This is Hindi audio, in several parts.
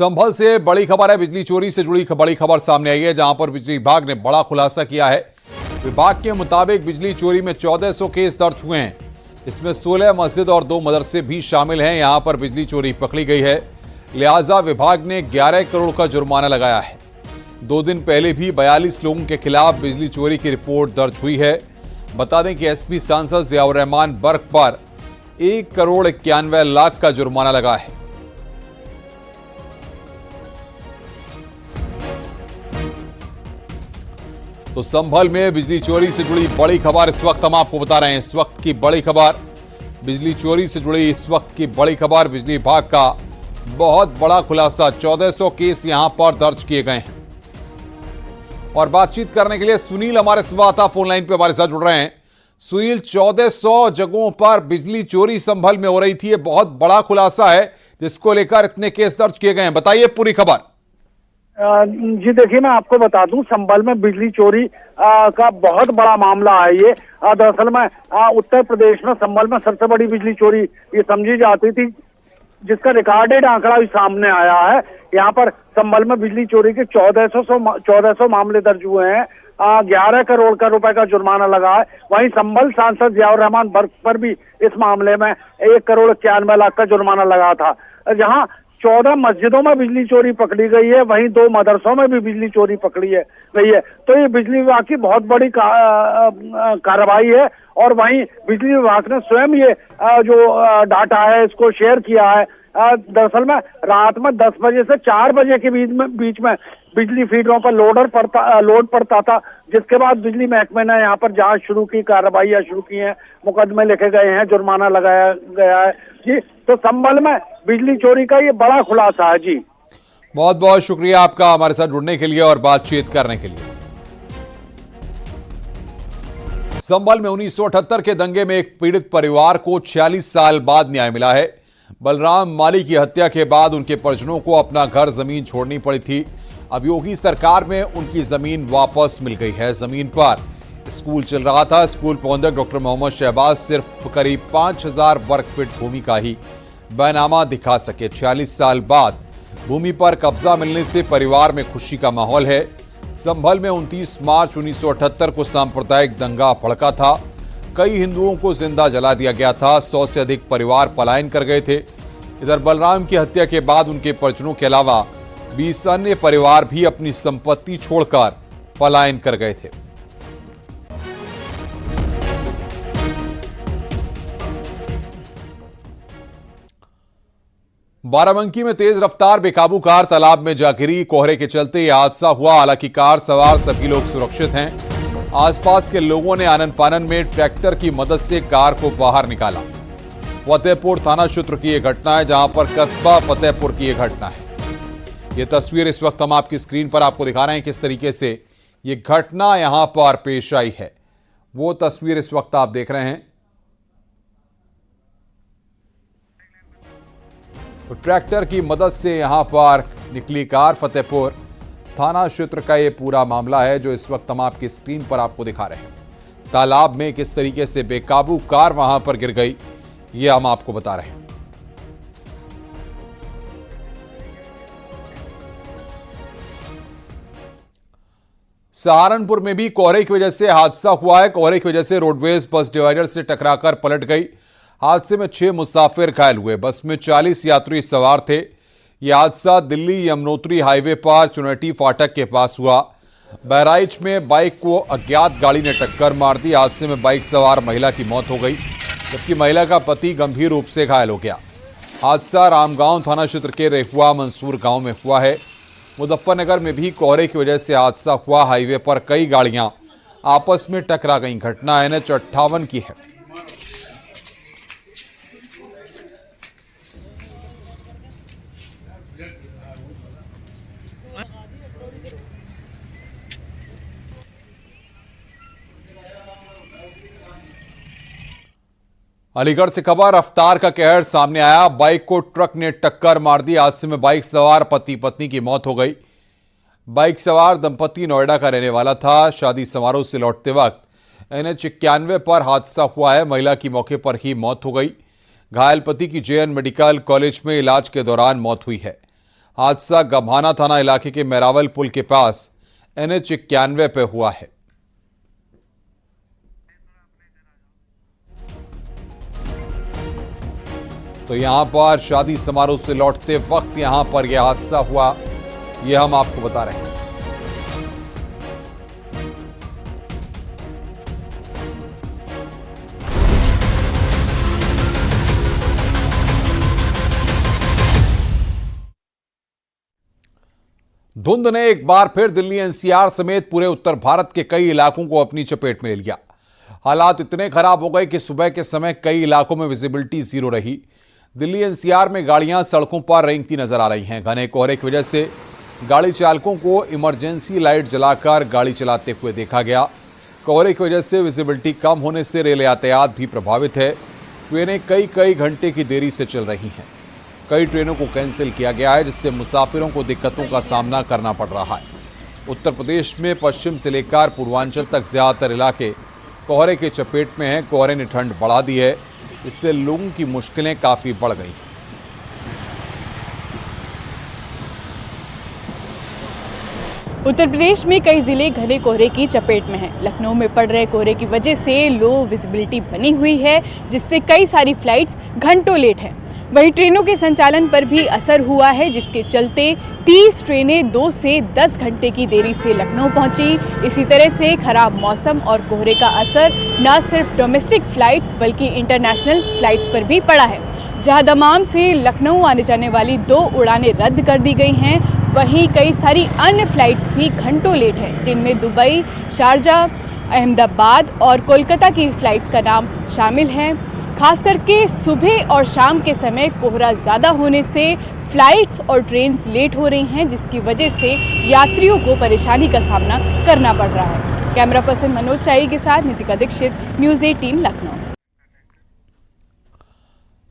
संभल से बड़ी खबर है। बिजली चोरी से जुड़ी बड़ी खबर सामने आई है, जहां पर बिजली विभाग ने बड़ा खुलासा किया है। विभाग के मुताबिक बिजली चोरी में 1400 केस दर्ज हुए हैं। इसमें 16 मस्जिद और 2 मदरसे भी शामिल हैं। यहां पर बिजली चोरी पकड़ी गई है, लिहाजा विभाग ने 11 करोड़ का जुर्माना लगाया है। 2 दिन पहले भी 42 लोगों के खिलाफ बिजली चोरी की रिपोर्ट दर्ज हुई है। बता दें कि एसपी सांसद जियाउर रहमान बर्क पर 1 करोड़ 91 लाख का जुर्माना लगा है। तो संभल में बिजली चोरी से जुड़ी बड़ी खबर इस वक्त हम आपको बता रहे हैं। इस वक्त की बड़ी खबर, बिजली चोरी से जुड़ी इस वक्त की बड़ी खबर, बिजली विभाग का बहुत बड़ा खुलासा। 1400 केस यहां पर दर्ज किए गए हैं। और बातचीत करने के लिए सुनील हमारे संवाददाता फोन लाइन पे हमारे साथ जुड़ रहे हैं। सुनील, 1400 जगहों पर बिजली चोरी संभल में हो रही थी, ये बहुत बड़ा खुलासा है जिसको लेकर इतने केस दर्ज किए गए हैं। बताइए पूरी खबर। जी देखिए, मैं आपको बता दूं, संभल में बिजली चोरी का बहुत बड़ा मामला है ये। दरअसल में उत्तर प्रदेश में संभल में सबसे बड़ी बिजली चोरी ये समझी जाती थी, जिसका रिकॉर्डेड आंकड़ा भी सामने आया है। यहाँ पर संभल में बिजली चोरी के 1400 मामले दर्ज हुए हैं। 11 करोड़ का रुपए का जुर्माना लगा है। वहीं संभल सांसद जियाउर रहमान बर्क पर भी इस मामले में 1 करोड़ 91 लाख का जुर्माना लगा था। जहां 14 मस्जिदों में बिजली चोरी पकड़ी गई है, वहीं 2 मदरसों में भी बिजली चोरी पकड़ी गई है। तो ये बिजली विभाग की बहुत बड़ी कार्रवाई है। और वहीं बिजली विभाग ने स्वयं ये जो डाटा है इसको शेयर किया है। दरअसल में रात में 10 बजे से 4 बजे के बीच में बिजली फीडरों पर लोड पड़ता था, जिसके बाद बिजली महकमे ने यहाँ पर जांच शुरू की, कार्रवाइयां शुरू की हैं, मुकदमे लिखे गए हैं, जुर्माना लगाया गया है। जी, तो संभल में बिजली चोरी का ये बड़ा खुलासा है। जी, बहुत बहुत शुक्रिया आपका हमारे साथ जुड़ने के लिए और बातचीत करने के लिए। संभल में 1978 के दंगे में एक पीड़ित परिवार को 46 साल बाद न्याय मिला है। बलराम माली की हत्या के बाद उनके परिजनों को अपना घर जमीन छोड़नी पड़ी थी। अब योगी सरकार में उनकी जमीन वापस मिल गई है। जमीन पर स्कूल चल रहा था। स्कूल प्रबंधक डॉक्टर मोहम्मद शहबाज सिर्फ करीब 5000 वर्ग फीट भूमि का ही बैनामा दिखा सके। 46 साल बाद भूमि पर कब्जा मिलने से परिवार में खुशी का माहौल है। संभल में 29 मार्च 1978 को सांप्रदायिक दंगा भड़का था। कई हिंदुओं को जिंदा जला दिया गया था। 100 से अधिक परिवार पलायन कर गए थे। इधर बलराम की हत्या के बाद उनके परिजनों के अलावा 20 अन्य परिवार भी अपनी संपत्ति छोड़कर पलायन कर गए थे। बाराबंकी में तेज रफ्तार बेकाबू कार तालाब में जा गिरी। कोहरे के चलते यह हादसा हुआ। हालांकि कार सवार सभी लोग सुरक्षित हैं। आसपास के लोगों ने आनन फानन में ट्रैक्टर की मदद से कार को बाहर निकाला। फतेहपुर थाना क्षेत्र की यह घटना है, जहां पर कस्बा फतेहपुर की यह घटना है। यह तस्वीर इस वक्त हम आपकी स्क्रीन पर आपको दिखा रहे हैं किस तरीके से यह घटना यहां पर पेश आई है। वो तस्वीर इस वक्त आप देख रहे हैं। तो ट्रैक्टर की मदद से यहां पर निकली कार। फतेहपुर थाना क्षेत्र का यह पूरा मामला है जो इस वक्त हम आपकी स्क्रीन पर आपको दिखा रहे हैं। तालाब में किस तरीके से बेकाबू कार वहां पर गिर गई, यह हम आपको बता रहे हैं। सहारनपुर में भी कोहरे की वजह से हादसा हुआ है। कोहरे की वजह से रोडवेज बस डिवाइडर से टकराकर पलट गई। हादसे में 6 मुसाफिर घायल हुए। बस में 40 यात्री सवार थे। यह हादसा दिल्ली यमुनोत्री हाईवे पर चुनेटी फाटक के पास हुआ। बहराइच में बाइक को अज्ञात गाड़ी ने टक्कर मार दी। हादसे में बाइक सवार महिला की मौत हो गई, जबकि महिला का पति गंभीर रूप से घायल हो गया। हादसा रामगांव थाना क्षेत्र के रेहुआ मंसूर गांव में हुआ है। मुजफ्फरनगर में भी कोहरे की वजह से हादसा हुआ। हाईवे पर कई गाड़ियां आपस में टकरा गईं। घटना NH 58 की है। अलीगढ़ से खबर, रफ्तार का कहर सामने आया। बाइक को ट्रक ने टक्कर मार दी। हादसे में बाइक सवार पति पत्नी की मौत हो गई। बाइक सवार दंपति नोएडा का रहने वाला था। शादी समारोह से लौटते वक्त NH 91 पर हादसा हुआ है। महिला की मौके पर ही मौत हो गई। घायल पति की JN मेडिकल कॉलेज में इलाज के दौरान मौत हुई है। हादसा गभाना थाना इलाके के मेरावल पुल के पास NH 91 पे हुआ है। तो यहां पर शादी समारोह से लौटते वक्त यहां पर यह हादसा हुआ, यह हम आपको बता रहे हैं। धुंध ने एक बार फिर दिल्ली NCR समेत पूरे उत्तर भारत के कई इलाकों को अपनी चपेट में ले लिया। हालात इतने खराब हो गए कि सुबह के समय कई इलाकों में विजिबिलिटी जीरो रही। दिल्ली NCR में गाड़ियां सड़कों पर रेंगती नजर आ रही हैं। घने कोहरे की वजह से गाड़ी चालकों को इमरजेंसी लाइट जलाकर गाड़ी चलाते हुए देखा गया। कोहरे की वजह से विजिबिलिटी कम होने से रेल यातायात भी प्रभावित है। ट्रेनें कई घंटे की देरी से चल रही हैं। कई ट्रेनों को कैंसिल किया गया है, जिससे मुसाफिरों को दिक्कतों का सामना करना पड़ रहा है। उत्तर प्रदेश में पश्चिम से लेकर पूर्वांचल तक ज्यादातर इलाके कोहरे के चपेट में हैं। कोहरे ने ठंड बढ़ा दी है, इससे लोगों की मुश्किलें काफी बढ़ गई। उत्तर प्रदेश में कई जिले घने कोहरे की चपेट में हैं। लखनऊ में पड़ रहे कोहरे की वजह से लो विजिबिलिटी बनी हुई है, जिससे कई सारी फ्लाइट्स घंटों लेट हैं। वहीं ट्रेनों के संचालन पर भी असर हुआ है, जिसके चलते 30 ट्रेनें 2 से 10 घंटे की देरी से लखनऊ पहुंची। इसी तरह से खराब मौसम और कोहरे का असर न सिर्फ डोमेस्टिक फ्लाइट्स बल्कि इंटरनेशनल फ्लाइट्स पर भी पड़ा है। जहां दमाम से लखनऊ आने जाने वाली 2 उड़ानें रद्द कर दी गई हैं, वहीं कई सारी अन्य फ्लाइट्स भी घंटों लेट हैं, जिनमें दुबई, शारजाह, अहमदाबाद और कोलकाता की फ्लाइट्स का नाम शामिल है। खास करके सुबह और शाम के समय कोहरा ज़्यादा होने से फ्लाइट्स और ट्रेन्स लेट हो रही हैं, जिसकी वजह से यात्रियों को परेशानी का सामना करना पड़ रहा है। कैमरा पर्सन मनोज चाई के साथ नितिका दीक्षित, न्यूज़ 18 लखनऊ।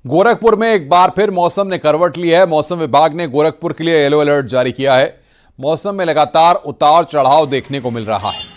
गोरखपुर में एक बार फिर मौसम ने करवट ली है। मौसम विभाग ने गोरखपुर के लिए येलो अलर्ट जारी किया है। मौसम में लगातार उतार चढ़ाव देखने को मिल रहा है।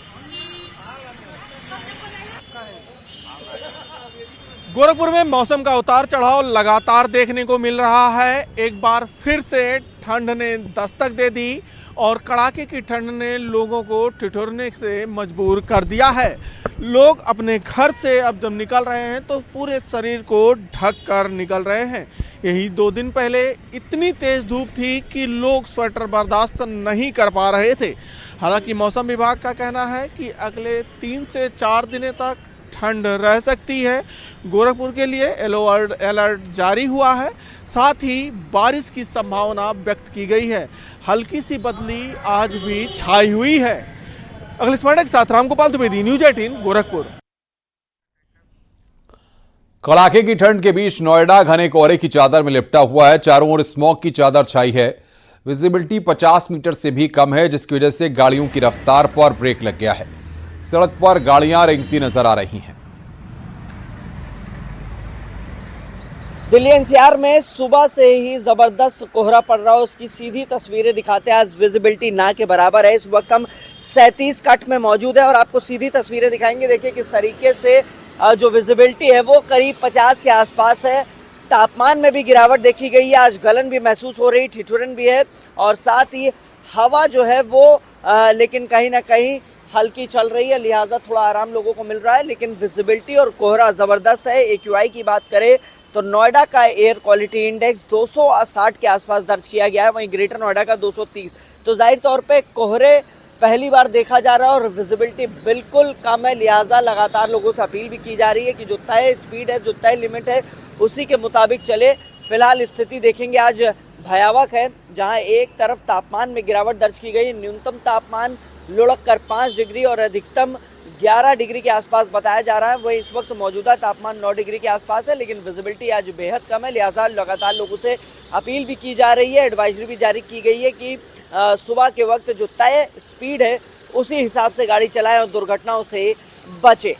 गोरखपुर में मौसम का उतार चढ़ाव लगातार देखने को मिल रहा है। एक बार फिर से ठंड ने दस्तक दे दी और कड़ाके की ठंड ने लोगों को ठिठुरने से मजबूर कर दिया है। लोग अपने घर से अब जब निकल रहे हैं तो पूरे शरीर को ढक कर निकल रहे हैं। यही 2 दिन पहले इतनी तेज धूप थी कि लोग स्वेटर बर्दाश्त नहीं कर पा रहे थे। हालांकि मौसम विभाग का कहना है कि अगले 3 से 4 दिनों तक ठंड रह सकती है। गोरखपुर के लिए येलो अलर्ट जारी हुआ है। साथ ही बारिश की संभावना व्यक्त की गई है। हल्की सी बदली आज भी छाई हुई है। अगले स्मार्ट के साथ रामगोपाल द्विवेदी, न्यूज़ 18 गोरखपुर। कड़ाके की ठंड के बीच नोएडा घने कोहरे की चादर में लिपटा हुआ है। चारों ओर स्मॉग की चादर छाई है। विजिबिलिटी 50 मीटर से भी कम है, जिसकी वजह से गाड़ियों की रफ्तार पर ब्रेक लग गया है। सड़क पर गाड़ियां रेंगती नजर आ रही हैं। दिल्ली NCR में सुबह से ही जबरदस्त कोहरा पड़ रहा है। उसकी सीधी तस्वीरें दिखाते हैं। आज विजिबिलिटी ना के बराबर है। इस वक्त हम 37 कट में मौजूद है और आपको सीधी तस्वीरें दिखाएंगे। देखिए किस तरीके से जो विजिबिलिटी है वो करीब 50 के आसपास है। तापमान में भी गिरावट देखी गई है। आज गलन भी महसूस हो रही, ठिठुरन भी है और साथ ही हवा जो है वो लेकिन कहीं ना कहीं हल्की चल रही है, लिहाजा थोड़ा आराम लोगों को मिल रहा है। लेकिन विजिबिलिटी और कोहरा ज़बरदस्त है। AQI की बात करें तो नोएडा का एयर क्वालिटी इंडेक्स 260 के आसपास दर्ज किया गया है, वहीं ग्रेटर नोएडा का 230। तो जाहिर तौर पे कोहरे पहली बार देखा जा रहा है और विजिबिलिटी बिल्कुल कम है। लिहाजा लगातार लोगों से अपील भी की जा रही है कि जो तय स्पीड है, जो तय लिमिट है, उसी के मुताबिक चले। फिलहाल स्थिति देखेंगे आज भयावह है, जहां एक तरफ तापमान में गिरावट दर्ज की गई। न्यूनतम तापमान लुढ़क कर 5 डिग्री और अधिकतम 11 डिग्री के आसपास बताया जा रहा है। वही इस वक्त मौजूदा तापमान 9 डिग्री के आसपास है, लेकिन विजिबिलिटी आज बेहद कम है। लिहाजा लगातार लोगों से अपील भी की जा रही है, एडवाइजरी भी जारी की गई है कि सुबह के वक्त जो तय स्पीड है उसी हिसाब से गाड़ी चलाएं और दुर्घटनाओं से बचे।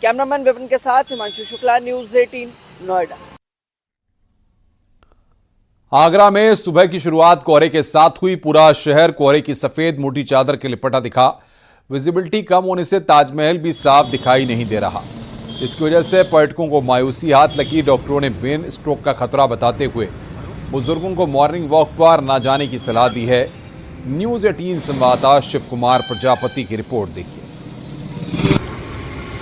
कैमरामैन विपिन के साथ हिमांशु शुक्ला, न्यूज़ 18 नोएडा। आगरा में सुबह की शुरुआत कोहरे के साथ हुई। पूरा शहर कोहरे की सफेद मोटी चादर के लिपटा दिखा। विजिबिलिटी कम होने से ताजमहल भी साफ दिखाई नहीं दे रहा। इसकी वजह से पर्यटकों को मायूसी हाथ लगी। डॉक्टरों ने ब्रेन स्ट्रोक का खतरा बताते हुए बुजुर्गों को मॉर्निंग वॉक पर न जाने की सलाह दी है। न्यूज़ 18 संवाददाता शिव कुमार प्रजापति की रिपोर्ट देखिए।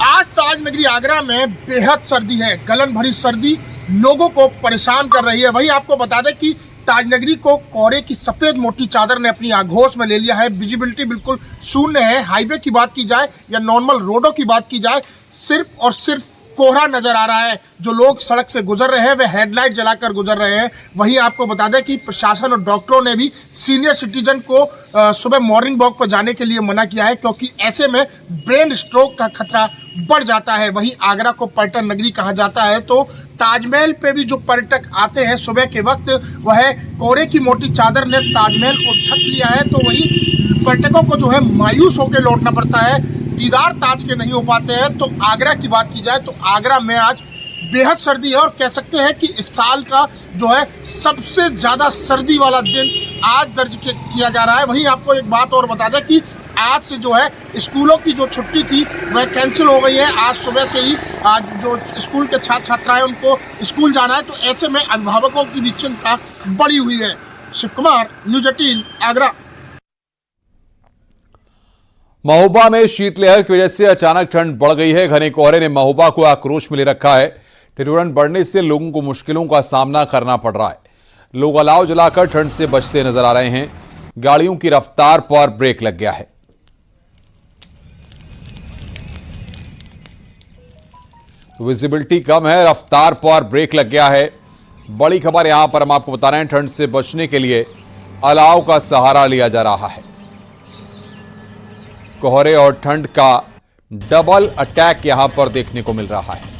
आज ताजनगरी आगरा में बेहद सर्दी है, गलन भरी सर्दी लोगों को परेशान कर रही है। वहीं आपको बता दें कि ताजनगरी को कोहरे की सफेद मोटी चादर ने अपनी आगोश में ले लिया है। विजिबिलिटी बिल्कुल शून्य है। हाईवे की बात की जाए या नॉर्मल रोडों की बात की जाए, सिर्फ और सिर्फ कोहरा नजर आ रहा है। जो लोग सड़क से गुजर रहे हैं वे हेडलाइट जलाकर गुजर रहे हैं। वहीं आपको बता दें कि प्रशासन और डॉक्टरों ने भी सीनियर सिटीजन को सुबह मॉर्निंग वॉक पर जाने के लिए मना किया है, क्योंकि ऐसे में ब्रेन स्ट्रोक का खतरा बढ़ जाता है। वहीं आगरा को पर्यटन नगरी कहा जाता है, तो ताजमहल पे भी जो पर्यटक आते हैं सुबह के वक्त, वह कोहरे की मोटी चादर ने ताजमहल को ढक लिया है। तो वही पर्यटकों को जो है मायूस होकर लौटना पड़ता है, दीदार ताज के नहीं हो पाते हैं। तो आगरा की बात की जाए तो आगरा में आज बेहद सर्दी है और कह सकते हैं कि इस साल का जो है सबसे ज़्यादा सर्दी वाला दिन आज दर्ज किया जा रहा है। वहीं आपको एक बात और बता दें कि आज से जो है स्कूलों की जो छुट्टी थी वह कैंसिल हो गई है। आज सुबह से ही आज जो स्कूल के छात्र छात्राएं उनको स्कूल जाना है, तो ऐसे में अभिभावकों की भी चिंता बढ़ी हुई है। शिव कुमार, न्यूज़ 18 आगरा। महोबा में शीतलहर की वजह से अचानक ठंड बढ़ गई है। घने कोहरे ने महोबा को आक्रोश में ले रखा है। ठिठुरन बढ़ने से लोगों को मुश्किलों का सामना करना पड़ रहा है। लोग अलाव जलाकर ठंड से बचते नजर आ रहे हैं। गाड़ियों की रफ्तार पर ब्रेक लग गया है। विजिबिलिटी कम है, रफ्तार पर ब्रेक लग गया है। बड़ी खबर यहां पर हम आपको बता रहे हैं, ठंड से बचने के लिए अलाव का सहारा लिया जा रहा है। कोहरे और ठंड का डबल अटैक यहां पर देखने को मिल रहा है।